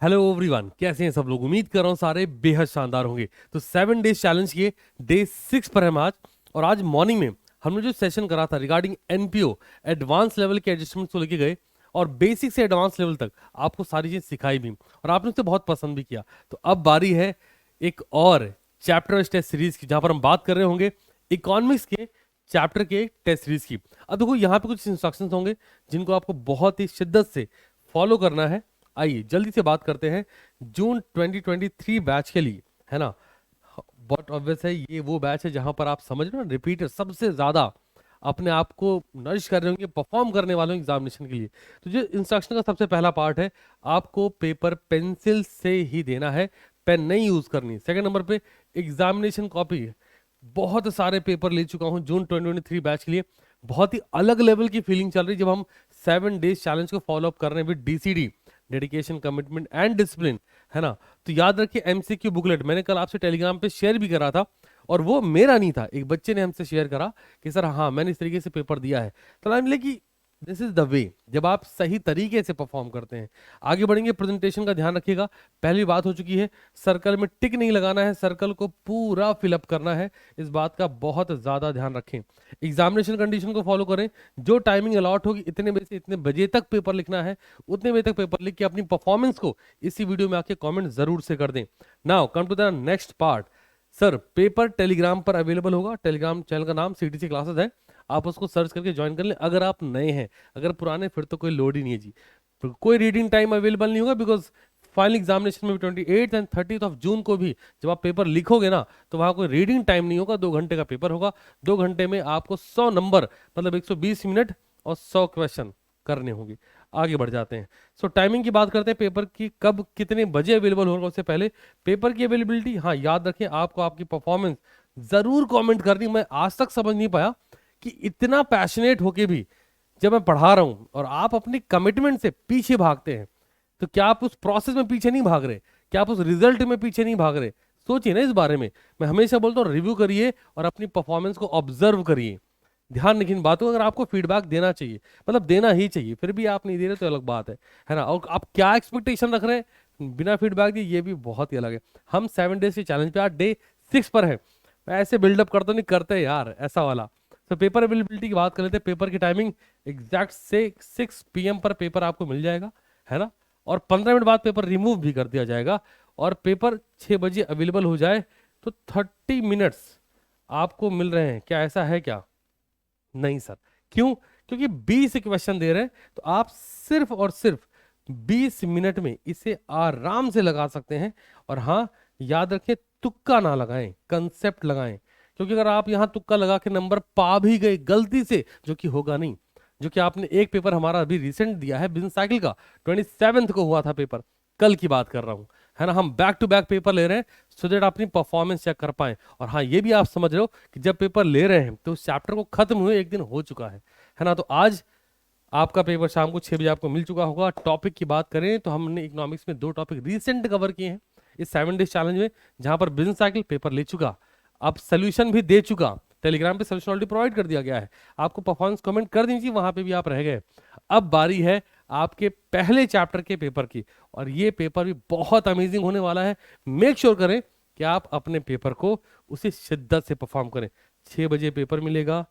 Hello everyone, कैसे हैं सब लोग। उम्मीद कर रहा हूँ सारे बेहद शानदार होंगे। तो 7 डेज चैलेंज के डे 6 पर हम आज। और आज मॉर्निंग में हमने जो सेशन करा था रिगार्डिंग एनपीओ, एडवांस लेवल के एडजस्टमेंट को लेके गए और बेसिक से एडवांस लेवल तक आपको सारी चीज सिखाई भी और आपने उसे बहुत पसंद भी किया। तो अब बारी है एक और चैप्टर टेस्ट सीरीज की, जहां पर हम बात कर रहे होंगे इकोनॉमिक्स के चैप्टर के टेस्ट सीरीज की। अब देखो यहाँ पे कुछ इंस्ट्रक्शंस होंगे जिनको आपको बहुत ही शिद्दत से फॉलो करना है। आइए जल्दी से बात करते हैं जून 2023 बैच के लिए, है ना। बहुत ऑब्वियस है, ये वो बैच है जहां पर आप समझ रहे हो ना, रिपीटर सबसे ज्यादा अपने आप को नरिश कर रहे होंगे, परफॉर्म करने वाले एग्जामिनेशन के लिए। तो जो इंस्ट्रक्शन का सबसे पहला पार्ट है, आपको पेपर पेंसिल से ही देना है, पेन नहीं यूज करनी। सेकंड नंबर पे एग्जामिनेशन कॉपी। बहुत सारे पेपर ले चुका हूं जून 2023 बैच के लिए। बहुत ही अलग लेवल की फीलिंग चल रही है जब हम 7 डेज चैलेंज को फॉलो अप कर रहे हैं with डीसीडी, dedication, commitment and discipline, है ना। तो याद रखिए एमसीक्यू बुकलेट मैंने कल आपसे टेलीग्राम पे शेयर भी करा था, और वो मेरा नहीं था, एक बच्चे ने हमसे शेयर करा कि सर हाँ मैंने इस तरीके से पेपर दिया है। तो आई मिले कि दिस इज द वे, जब आप सही तरीके से परफॉर्म करते हैं। आगे बढ़ेंगे, प्रेजेंटेशन का ध्यान रखिएगा। पहली बात हो चुकी है, सर्कल में टिक नहीं लगाना है, सर्कल को पूरा फिलअप करना है। इस बात का बहुत ज्यादा ध्यान रखें। एग्जामिनेशन कंडीशन को फॉलो करें, जो टाइमिंग अलॉट होगी इतने बजे से इतने बजे तक पेपर लिखना है, उतने बजे तक पेपर लिख के अपनी परफॉर्मेंस को इसी वीडियो में आके कमेंट जरूर से कर दें। Now come to the next part. Sir paper Telegram पर अवेलेबल होगा, टेलीग्राम चैनल का नाम सीटीसी क्लासेस है, आप उसको सर्च करके ज्वाइन कर लें अगर आप नए हैं। अगर पुराने फिर तो कोई लोड ही नहीं है जी। तो कोई रीडिंग टाइम अवेलेबल नहीं होगा, बिकॉज फाइनल एग्जामिनेशन में भी 28 एंड 30 ऑफ जून को भी जब आप पेपर लिखोगे ना, तो वहां कोई रीडिंग टाइम नहीं होगा। 2 घंटे का पेपर होगा, 2 घंटे में आपको 100 नंबर मतलब 120 मिनट और 100 क्वेश्चन करने होंगे। आगे बढ़ जाते हैं। सो टाइमिंग की बात करते हैं, पेपर की कब कितने बजे अवेलेबल होगा। उससे पहले पेपर की अवेलेबिलिटी, हाँ याद रखें आपको आपकी परफॉर्मेंस जरूर कमेंट करनी। मैं आज तक समझ नहीं पाया कि इतना पैशनेट होके भी जब मैं पढ़ा रहा हूं और आप अपनी कमिटमेंट से पीछे भागते हैं, तो क्या आप उस प्रोसेस में पीछे नहीं भाग रहे, क्या आप उस रिजल्ट में पीछे नहीं भाग रहे। सोचिए ना इस बारे में। मैं हमेशा बोलता हूँ रिव्यू करिए और अपनी परफॉर्मेंस को ऑब्जर्व करिए। ध्यान रखिए इन बातों को। अगर आपको फीडबैक देना चाहिए, मतलब देना ही चाहिए, फिर भी आप नहीं दे रहे तो अलग बात है ना। और आप क्या एक्सपेक्टेशन रख रहे हैं बिना फीडबैक दिए, ये भी बहुत ही अलग है। हम 7 डेज के चैलेंज पे आज डे 6 पर है। ऐसे बिल्डअप करते नहीं करते यार, ऐसा वाला। तो पेपर अवेलेबिलिटी की बात कर लेते हैं। पेपर की टाइमिंग एग्जैक्ट 6 PM पर पेपर आपको मिल जाएगा, है ना। और 15 मिनट बाद पेपर रिमूव भी कर दिया जाएगा। और पेपर 6 बजे अवेलेबल हो जाए तो 30 मिनट्स आपको मिल रहे हैं। क्या ऐसा है क्या? नहीं सर। क्यों? क्योंकि 20 क्वेश्चन दे रहे हैं, तो आप सिर्फ और सिर्फ 20 मिनट में इसे आराम से लगा सकते हैं। और हाँ याद रखें, तुक्का ना लगाएं, कंसेप्ट लगाएं। क्योंकि अगर आप यहां तुक्का लगा के नंबर पा भी गए गलती से, जो कि होगा नहीं, जो कि आपने एक पेपर हमारा अभी रिसेंट दिया है बिजनेस साइकिल का, 27 को हुआ था पेपर, कल की बात कर रहा हूं, है ना। हम बैक टू बैक पेपर ले रहे हैं सो दैट अपनी परफॉर्मेंस चेक कर पाए। और हाँ ये भी आप समझ रहे हो कि जब पेपर ले रहे हैं तो उस चैप्टर को खत्म हुए एक दिन हो चुका है ना। तो आज आपका पेपर शाम को 6 बजे आपको मिल चुका होगा। टॉपिक की बात करें तो हमने इकोनॉमिक्स में 2 टॉपिक रिसेंट कवर किए हैं इस 7 डेज चैलेंज में, जहां पर बिजनेस साइकिल पेपर ले चुका, अब सोल्यूशन भी दे चुका। टेलीग्राम पे सोल्यूशन ऑलरेडी प्रोवाइड कर दिया गया है, आपको परफॉर्मेंस कमेंट कर दीजिए, वहां पे भी आप रह गए। अब बारी है आपके पहले चैप्टर के पेपर की, और ये पेपर भी बहुत अमेजिंग होने वाला है। मेक श्योर करें कि आप अपने पेपर को उसी शिद्दत से परफॉर्म करें। 6 बजे पेपर मिलेगा,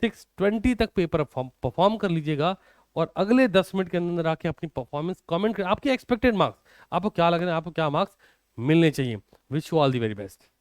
6:20 तक पेपर परफॉर्म कर लीजिएगा, और अगले 10 मिनट के अंदर आके अपनी परफॉर्मेंस कमेंट करें। आपके एक्सपेक्टेड मार्क्स, आपको क्या लग रहा है, आपको क्या मार्क्स मिलने चाहिए। Wish you all the very best.